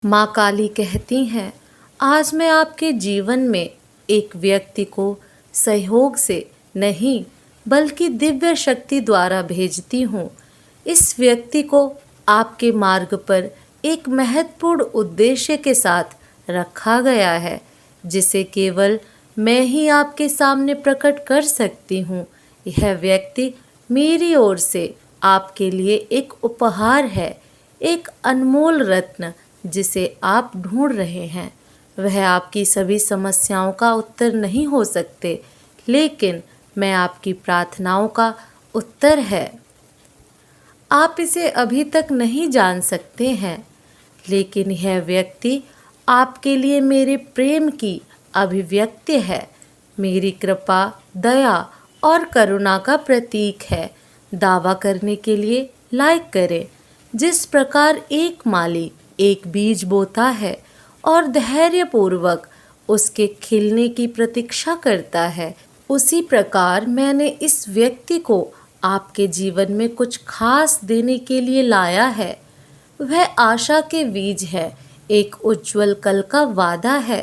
माँ काली कहती हैं, आज मैं आपके जीवन में एक व्यक्ति को सहयोग से नहीं बल्कि दिव्य शक्ति द्वारा भेजती हूँ। इस व्यक्ति को आपके मार्ग पर एक महत्वपूर्ण उद्देश्य के साथ रखा गया है, जिसे केवल मैं ही आपके सामने प्रकट कर सकती हूँ। यह व्यक्ति मेरी ओर से आपके लिए एक उपहार है, एक अनमोल रत्न जिसे आप ढूंढ रहे हैं। वह आपकी सभी समस्याओं का उत्तर नहीं हो सकते, लेकिन मैं आपकी प्रार्थनाओं का उत्तर है। आप इसे अभी तक नहीं जान सकते हैं, लेकिन यह व्यक्ति आपके लिए मेरे प्रेम की अभिव्यक्ति है, मेरी कृपा, दया और करुणा का प्रतीक है। दावा करने के लिए लाइक करें। जिस प्रकार एक माली एक बीज बोता है और धैर्यपूर्वक उसके खिलने की प्रतीक्षा करता है, उसी प्रकार मैंने इस व्यक्ति को आपके जीवन में कुछ खास देने के लिए लाया है। वह आशा के बीज है, एक उज्जवल कल का वादा है,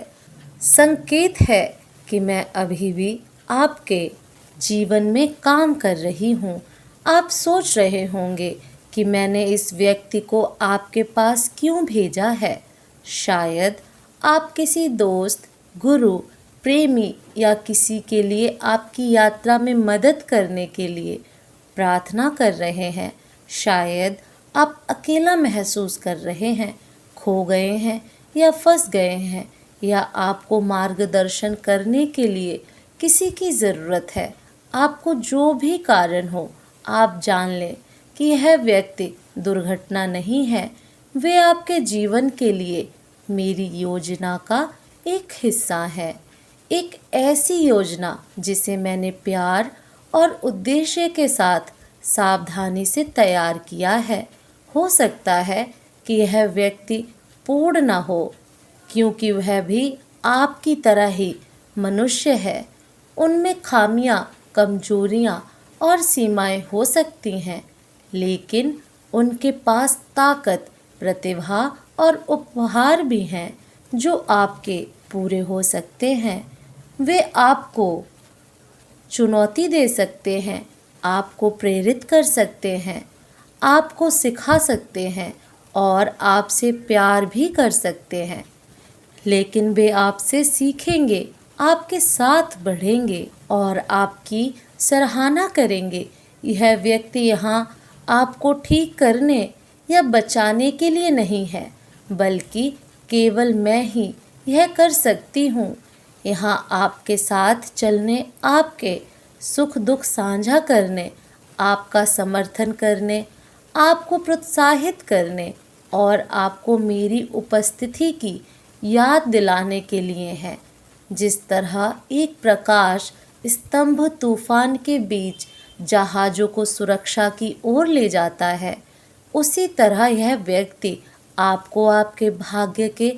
संकेत है कि मैं अभी भी आपके जीवन में काम कर रही हूँ। आप सोच रहे होंगे कि मैंने इस व्यक्ति को आपके पास क्यों भेजा है। शायद आप किसी दोस्त, गुरु, प्रेमी या किसी के लिए आपकी यात्रा में मदद करने के लिए प्रार्थना कर रहे हैं। शायद आप अकेला महसूस कर रहे हैं, खो गए हैं या फंस गए हैं, या आपको मार्गदर्शन करने के लिए किसी की ज़रूरत है। आपको जो भी कारण हो, आप जान लें कि यह व्यक्ति दुर्घटना नहीं है। वे आपके जीवन के लिए मेरी योजना का एक हिस्सा है, एक ऐसी योजना जिसे मैंने प्यार और उद्देश्य के साथ सावधानी से तैयार किया है। हो सकता है कि यह व्यक्ति पूर्ण न हो, क्योंकि वह भी आपकी तरह ही मनुष्य है। उनमें खामियां, कमजोरियां और सीमाएं हो सकती हैं, लेकिन उनके पास ताकत, प्रतिभा और उपहार भी हैं जो आपके पूरे हो सकते हैं। वे आपको चुनौती दे सकते हैं, आपको प्रेरित कर सकते हैं, आपको सिखा सकते हैं और आपसे प्यार भी कर सकते हैं। लेकिन वे आपसे सीखेंगे, आपके साथ बढ़ेंगे और आपकी सराहना करेंगे। यह व्यक्ति यहाँ आपको ठीक करने या बचाने के लिए नहीं है, बल्कि केवल मैं ही यह कर सकती हूँ। यहाँ आपके साथ चलने, आपके सुख दुख साझा करने, आपका समर्थन करने, आपको प्रोत्साहित करने और आपको मेरी उपस्थिति की याद दिलाने के लिए है। जिस तरह एक प्रकाश स्तंभ तूफान के बीच जहाज़ों को सुरक्षा की ओर ले जाता है, उसी तरह यह व्यक्ति आपको आपके भाग्य के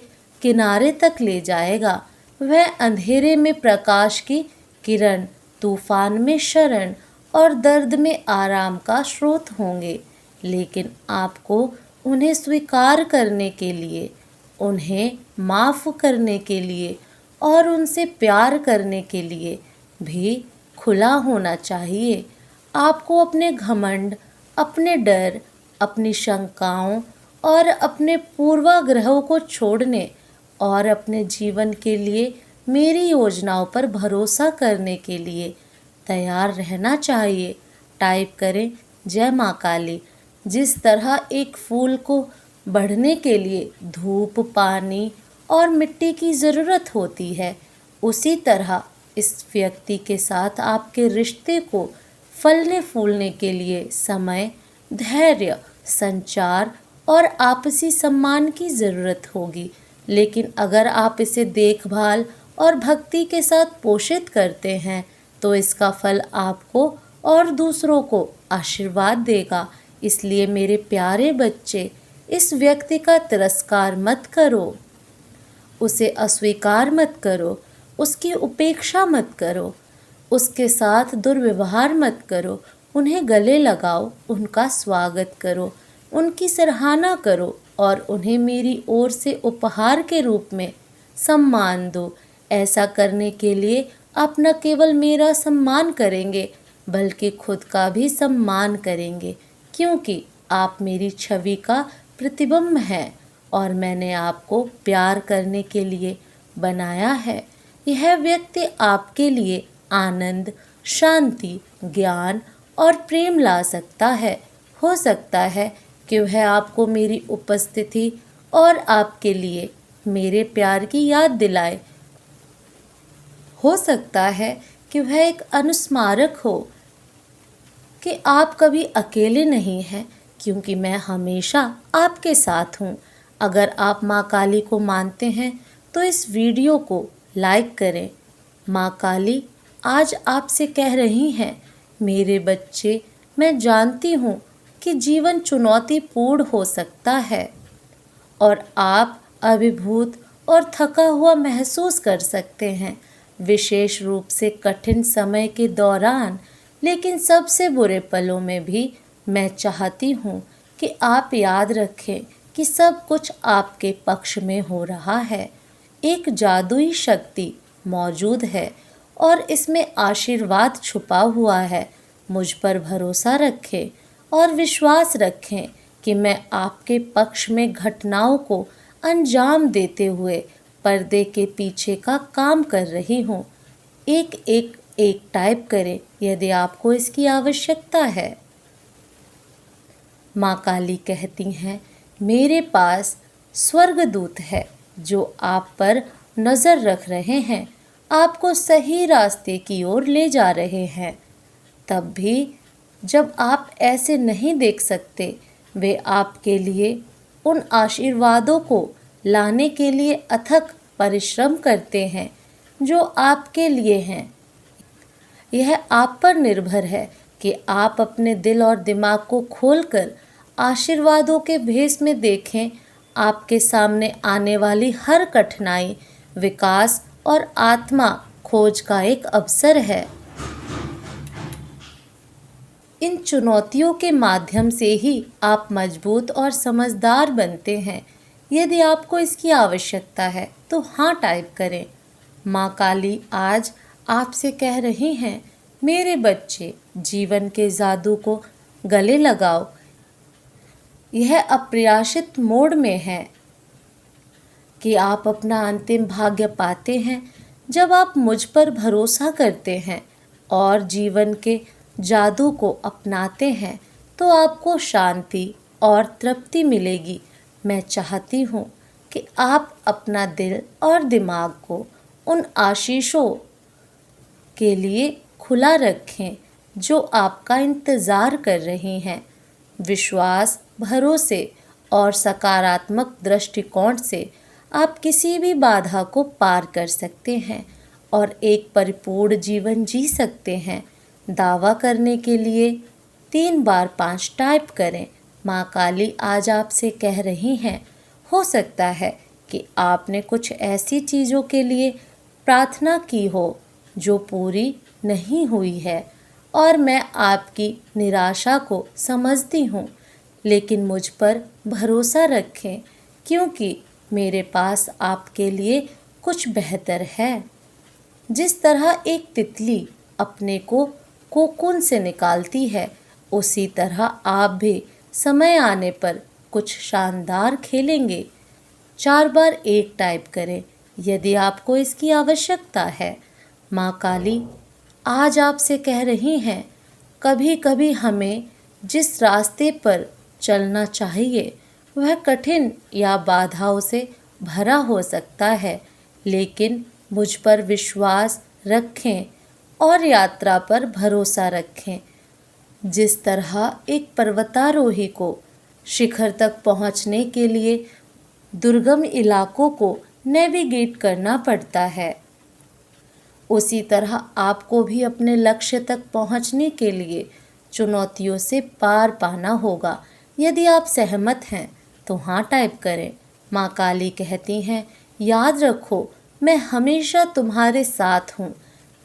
किनारे तक ले जाएगा। वह अंधेरे में प्रकाश की किरण, तूफान में शरण और दर्द में आराम का स्रोत होंगे, लेकिन आपको उन्हें स्वीकार करने के लिए, उन्हें माफ़ करने के लिए और उनसे प्यार करने के लिए भी खुला होना चाहिए। आपको अपने घमंड, अपने डर, अपनी शंकाओं और अपने पूर्वाग्रहों को छोड़ने और अपने जीवन के लिए मेरी योजनाओं पर भरोसा करने के लिए तैयार रहना चाहिए। टाइप करें, जय माँ काली। जिस तरह एक फूल को बढ़ने के लिए धूप, पानी और मिट्टी की ज़रूरत होती है, उसी तरह इस व्यक्ति के साथ आपके रिश्ते को फलने फूलने के लिए समय, धैर्य, संचार और आपसी सम्मान की ज़रूरत होगी। लेकिन अगर आप इसे देखभाल और भक्ति के साथ पोषित करते हैं, तो इसका फल आपको और दूसरों को आशीर्वाद देगा। इसलिए मेरे प्यारे बच्चे, इस व्यक्ति का तिरस्कार मत करो, उसे अस्वीकार मत करो, उसकी उपेक्षा मत करो, उसके साथ दुर्व्यवहार मत करो। उन्हें गले लगाओ, उनका स्वागत करो, उनकी सराहना करो और उन्हें मेरी ओर से उपहार के रूप में सम्मान दो। ऐसा करने के लिए आप न केवल मेरा सम्मान करेंगे बल्कि खुद का भी सम्मान करेंगे, क्योंकि आप मेरी छवि का प्रतिबिंब हैं और मैंने आपको प्यार करने के लिए बनाया है। यह व्यक्ति आपके लिए आनंद, शांति, ज्ञान और प्रेम ला सकता है। हो सकता है कि वह आपको मेरी उपस्थिति और आपके लिए मेरे प्यार की याद दिलाए। हो सकता है कि वह एक अनुस्मारक हो कि आप कभी अकेले नहीं हैं, क्योंकि मैं हमेशा आपके साथ हूँ। अगर आप माँ काली को मानते हैं तो इस वीडियो को लाइक करें। माँ काली आज आपसे कह रही हैं, मेरे बच्चे, मैं जानती हूँ कि जीवन चुनौतीपूर्ण हो सकता है और आप अभिभूत और थका हुआ महसूस कर सकते हैं, विशेष रूप से कठिन समय के दौरान। लेकिन सबसे बुरे पलों में भी मैं चाहती हूँ कि आप याद रखें कि सब कुछ आपके पक्ष में हो रहा है। एक जादुई शक्ति मौजूद है और इसमें आशीर्वाद छुपा हुआ है। मुझ पर भरोसा रखें और विश्वास रखें कि मैं आपके पक्ष में घटनाओं को अंजाम देते हुए पर्दे के पीछे का काम कर रही हूँ। एक टाइप करें यदि आपको इसकी आवश्यकता है। माँ काली कहती हैं, मेरे पास स्वर्गदूत है जो आप पर नज़र रख रहे हैं, आपको सही रास्ते की ओर ले जा रहे हैं। तब भी जब आप ऐसे नहीं देख सकते, वे आपके लिए उन आशीर्वादों को लाने के लिए अथक परिश्रम करते हैं जो आपके लिए हैं। यह आप पर निर्भर है कि आप अपने दिल और दिमाग को खोलकर आशीर्वादों के भेष में देखें। आपके सामने आने वाली हर कठिनाई विकास और आत्मा खोज का एक अवसर है। इन चुनौतियों के माध्यम से ही आप मजबूत और समझदार बनते हैं। यदि आपको इसकी आवश्यकता है तो हाँ टाइप करें। माँ काली आज आपसे कह रही हैं, मेरे बच्चे, जीवन के जादू को गले लगाओ। यह अप्रत्याशित मोड में है कि आप अपना अंतिम भाग्य पाते हैं जब आप मुझ पर भरोसा करते हैं और जीवन के जादू को अपनाते हैं, तो आपको शांति और तृप्ति मिलेगी। मैं चाहती हूँ कि आप अपना दिल और दिमाग को उन आशीषों के लिए खुला रखें जो आपका इंतज़ार कर रही हैं। विश्वास, भरोसे और सकारात्मक दृष्टिकोण से आप किसी भी बाधा को पार कर सकते हैं और एक परिपूर्ण जीवन जी सकते हैं। दावा करने के लिए 3 बार 5 टाइप करें। माँ काली आज आपसे कह रही हैं, हो सकता है कि आपने कुछ ऐसी चीज़ों के लिए प्रार्थना की हो जो पूरी नहीं हुई है और मैं आपकी निराशा को समझती हूँ, लेकिन मुझ पर भरोसा रखें क्योंकि मेरे पास आपके लिए कुछ बेहतर है। जिस तरह एक तितली अपने को कोकून से निकालती है, उसी तरह आप भी समय आने पर कुछ शानदार खेलेंगे। 4 बार 1 टाइप करें यदि आपको इसकी आवश्यकता है। माँ काली आज आपसे कह रही हैं, कभी कभी हमें जिस रास्ते पर चलना चाहिए वह कठिन या बाधाओं से भरा हो सकता है, लेकिन मुझ पर विश्वास रखें और यात्रा पर भरोसा रखें। जिस तरह एक पर्वतारोही को शिखर तक पहुंचने के लिए दुर्गम इलाकों को नेविगेट करना पड़ता है, उसी तरह आपको भी अपने लक्ष्य तक पहुंचने के लिए चुनौतियों से पार पाना होगा। यदि आप सहमत हैं तो हाँ टाइप करें। माँ काली कहती हैं, याद रखो, मैं हमेशा तुम्हारे साथ हूँ,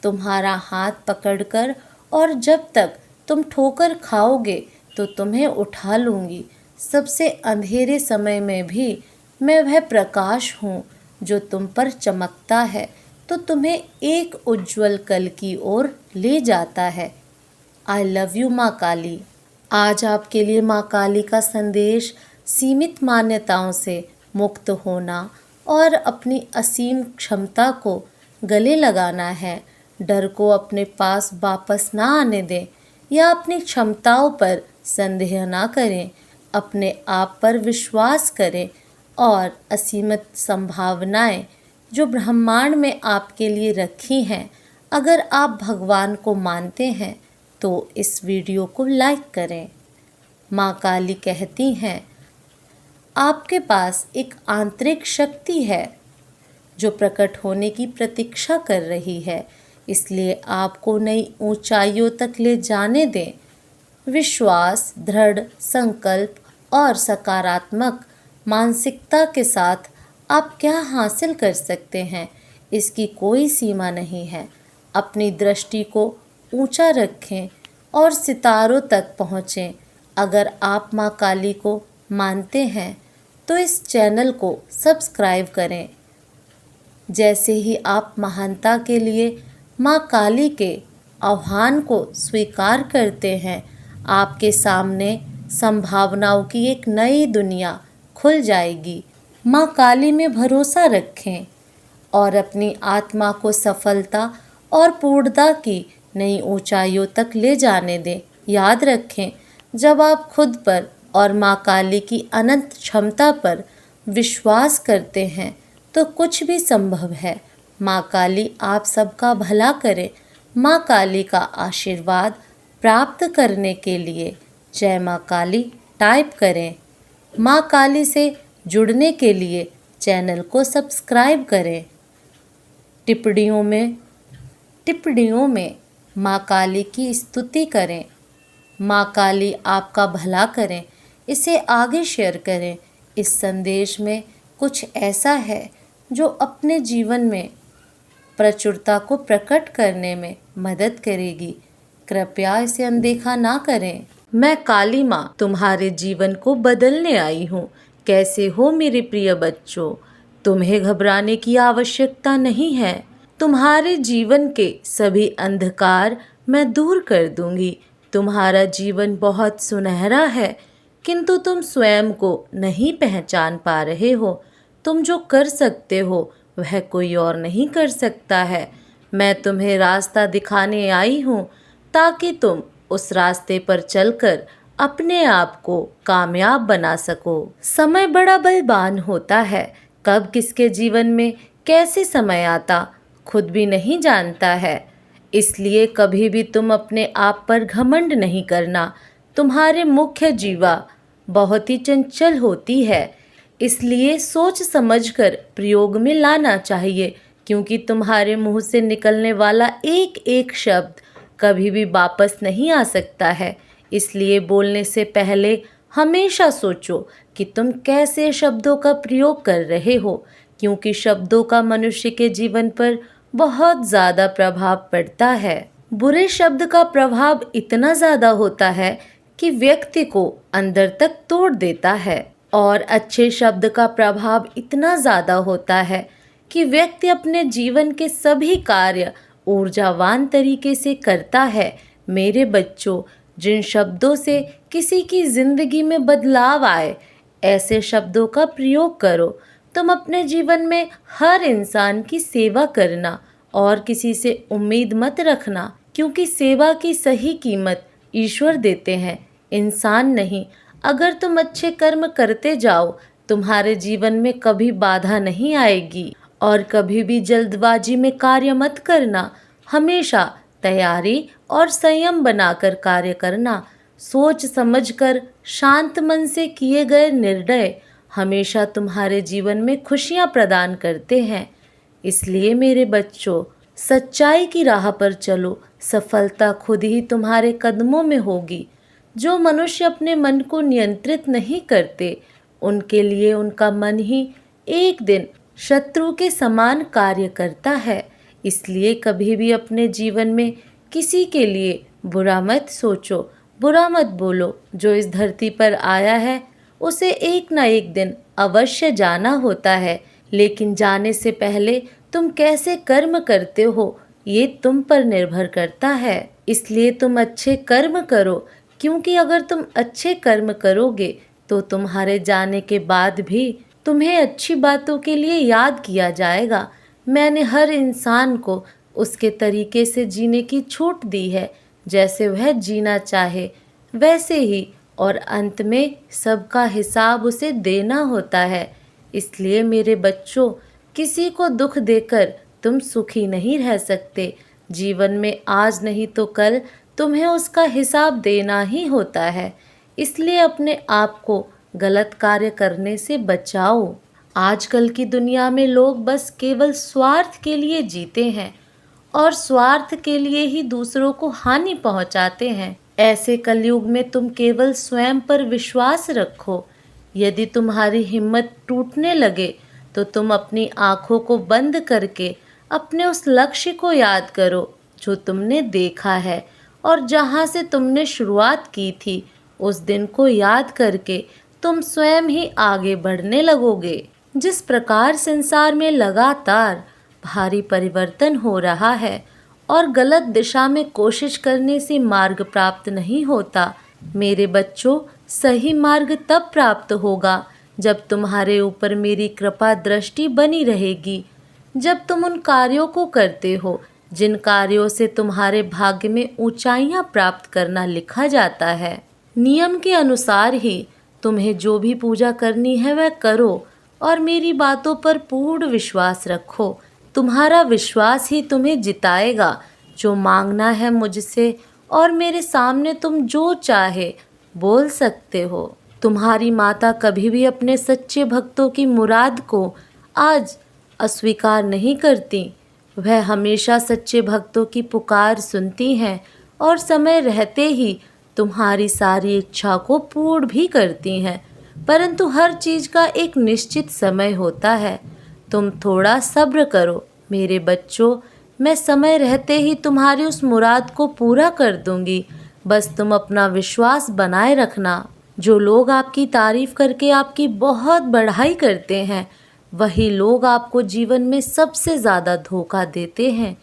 तुम्हारा हाथ पकड़कर, और जब तक तुम ठोकर खाओगे तो तुम्हें उठा लूँगी। सबसे अंधेरे समय में भी मैं वह प्रकाश हूँ जो तुम पर चमकता है तो तुम्हें एक उज्जवल कल की ओर ले जाता है। आई लव यू माँ काली। आज आपके लिए माँ काली का संदेश सीमित मान्यताओं से मुक्त होना और अपनी असीम क्षमता को गले लगाना है। डर को अपने पास वापस ना आने दें या अपनी क्षमताओं पर संदेह ना करें। अपने आप पर विश्वास करें और असीमित संभावनाएं जो ब्रह्मांड में आपके लिए रखी हैं, अगर आप भगवान को मानते हैं तो इस वीडियो को लाइक करें। माँ काली कहती हैं, आपके पास एक आंतरिक शक्ति है जो प्रकट होने की प्रतीक्षा कर रही है, इसलिए आपको नई ऊंचाइयों तक ले जाने दें। विश्वास, दृढ़ संकल्प और सकारात्मक मानसिकता के साथ आप क्या हासिल कर सकते हैं, इसकी कोई सीमा नहीं है। अपनी दृष्टि को ऊंचा रखें और सितारों तक पहुँचें। अगर आप माँ काली को मानते हैं तो इस चैनल को सब्सक्राइब करें। जैसे ही आप महानता के लिए माँ काली के आह्वान को स्वीकार करते हैं, आपके सामने संभावनाओं की एक नई दुनिया खुल जाएगी। माँ काली में भरोसा रखें और अपनी आत्मा को सफलता और पूर्णता की नई ऊंचाइयों तक ले जाने दें। याद रखें, जब आप खुद पर और माँ काली की अनंत क्षमता पर विश्वास करते हैं तो कुछ भी संभव है। माँ काली आप सबका भला करे। माँ काली का आशीर्वाद प्राप्त करने के लिए जय माँ काली टाइप करें। माँ काली से जुड़ने के लिए चैनल को सब्सक्राइब करें। टिप्पणियों में माँ काली की स्तुति करें। माँ काली आपका भला करें, इसे आगे शेयर करें। इस संदेश में कुछ ऐसा है जो अपने जीवन में प्रचुरता को प्रकट करने में मदद करेगी। कृपया इसे अनदेखा ना करें। मैं काली माँ तुम्हारे जीवन को बदलने आई हूँ। कैसे हो मेरे प्रिय बच्चों? तुम्हें घबराने की आवश्यकता नहीं है। तुम्हारे जीवन के सभी अंधकार मैं दूर कर दूंगी। तुम्हारा जीवन बहुत सुनहरा है, किंतु तुम स्वयं को नहीं पहचान पा रहे हो। तुम जो कर सकते हो वह कोई और नहीं कर सकता है। मैं तुम्हें रास्ता दिखाने आई हूँ ताकि तुम उस रास्ते पर चलकर अपने आप को कामयाब बना सको। समय बड़ा बलवान होता है। कब किसके जीवन में कैसे समय आता खुद भी नहीं जानता है। इसलिए कभी भी तुम अपने आप पर घमंड नहीं करना। तुम्हारे मुख्य जीवा बहुत ही चंचल होती है, इसलिए सोच समझकर प्रयोग में लाना चाहिए, क्योंकि तुम्हारे मुंह से निकलने वाला एक एक शब्द कभी भी वापस नहीं आ सकता है। इसलिए बोलने से पहले हमेशा सोचो कि तुम कैसे शब्दों का प्रयोग कर रहे हो, क्योंकि शब्दों का मनुष्य के जीवन पर बहुत ज़्यादा प्रभाव पड़ता है। बुरे शब्द का प्रभाव इतना ज़्यादा होता है कि व्यक्ति को अंदर तक तोड़ देता है, और अच्छे शब्द का प्रभाव इतना ज़्यादा होता है कि व्यक्ति अपने जीवन के सभी कार्य ऊर्जावान तरीके से करता है। मेरे बच्चों, जिन शब्दों से किसी की जिंदगी में बदलाव आए, ऐसे शब्दों का प्रयोग करो। तुम अपने जीवन में हर इंसान की सेवा करना और किसी से उम्मीद मत रखना, क्योंकि सेवा की सही कीमत ईश्वर देते हैं, इंसान नहीं। अगर तुम अच्छे कर्म करते जाओ, तुम्हारे जीवन में कभी बाधा नहीं आएगी। और कभी भी जल्दबाजी में कार्य मत करना। हमेशा तैयारी और संयम बनाकर कार्य करना। सोच समझकर शांत मन से किए गए निर्णय हमेशा तुम्हारे जीवन में खुशियाँ प्रदान करते हैं। इसलिए मेरे बच्चों, सच्चाई की राह पर चलो। सफलता खुद ही तुम्हारे कदमों में होगी। जो मनुष्य अपने मन को नियंत्रित नहीं करते, उनके लिए उनका मन ही एक दिन शत्रु के समान कार्य करता है। इसलिए कभी भी अपने जीवन में किसी के लिए बुरा मत सोचो, बुरा मत बोलो। जो इस धरती पर आया है उसे एक न एक दिन अवश्य जाना होता है, लेकिन जाने से पहले तुम कैसे कर्म करते हो ये तुम पर निर्भर करता है। इसलिए तुम अच्छे कर्म करो, क्योंकि अगर तुम अच्छे कर्म करोगे तो तुम्हारे जाने के बाद भी तुम्हें अच्छी बातों के लिए याद किया जाएगा। मैंने हर इंसान को उसके तरीके से जीने की छूट दी है, जैसे वह जीना चाहे वैसे ही, और अंत में सबका हिसाब उसे देना होता है। इसलिए मेरे बच्चों, किसी को दुख देकर तुम सुखी नहीं रह सकते। जीवन में आज नहीं तो कल तुम्हें उसका हिसाब देना ही होता है। इसलिए अपने आप को गलत कार्य करने से बचाओ। आजकल की दुनिया में लोग बस केवल स्वार्थ के लिए जीते हैं और स्वार्थ के लिए ही दूसरों को हानि पहुंचाते हैं। ऐसे कलयुग में तुम केवल स्वयं पर विश्वास रखो। यदि तुम्हारी हिम्मत टूटने लगे तो तुम अपनी आंखों को बंद करके अपने उस लक्ष्य को याद करो जो तुमने देखा है, और जहाँ से तुमने शुरुआत की थी उस दिन को याद करके तुम स्वयं ही आगे बढ़ने लगोगे। जिस प्रकार संसार में लगातार भारी परिवर्तन हो रहा है और गलत दिशा में कोशिश करने से मार्ग प्राप्त नहीं होता, मेरे बच्चों, सही मार्ग तब प्राप्त होगा जब तुम्हारे ऊपर मेरी कृपा दृष्टि बनी रहेगी। जब तुम उन कार्यों को करते हो जिन कार्यों से तुम्हारे भाग्य में ऊंचाइयां प्राप्त करना लिखा जाता है, नियम के अनुसार ही तुम्हें जो भी पूजा करनी है वह करो और मेरी बातों पर पूर्ण विश्वास रखो। तुम्हारा विश्वास ही तुम्हें जिताएगा। जो मांगना है मुझसे और मेरे सामने तुम जो चाहे बोल सकते हो। तुम्हारी माता कभी भी अपने सच्चे भक्तों की मुराद को आज अस्वीकार नहीं करती। वह हमेशा सच्चे भक्तों की पुकार सुनती हैं और समय रहते ही तुम्हारी सारी इच्छा को पूर्ण भी करती हैं। परंतु हर चीज़ का एक निश्चित समय होता है। तुम थोड़ा सब्र करो मेरे बच्चों, मैं समय रहते ही तुम्हारी उस मुराद को पूरा कर दूंगी। बस तुम अपना विश्वास बनाए रखना। जो लोग आपकी तारीफ करके आपकी बहुत बढ़ाई करते हैं, वही लोग आपको जीवन में सबसे ज़्यादा धोखा देते हैं।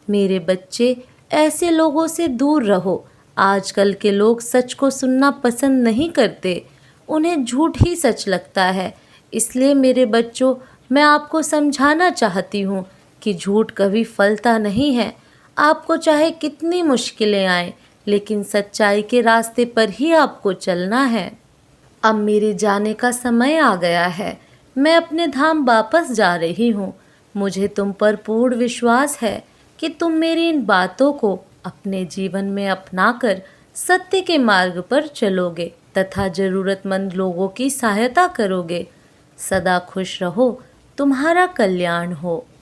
मेरे बच्चे, ऐसे लोगों से दूर रहो। आजकल के लोग सच को सुनना पसंद नहीं करते, उन्हें झूठ ही सच लगता है। इसलिए मेरे बच्चों, मैं आपको समझाना चाहती हूँ कि झूठ कभी फलता नहीं है। आपको चाहे कितनी मुश्किलें आएं, लेकिन सच्चाई के रास्ते पर ही आपको चलना है। अब मेरे जाने का समय आ गया है। मैं अपने धाम वापस जा रही हूँ। मुझे तुम पर पूर्ण विश्वास है कि तुम मेरी इन बातों को अपने जीवन में अपनाकर सत्य के मार्ग पर चलोगे तथा ज़रूरतमंद लोगों की सहायता करोगे। सदा खुश रहो। तुम्हारा कल्याण हो।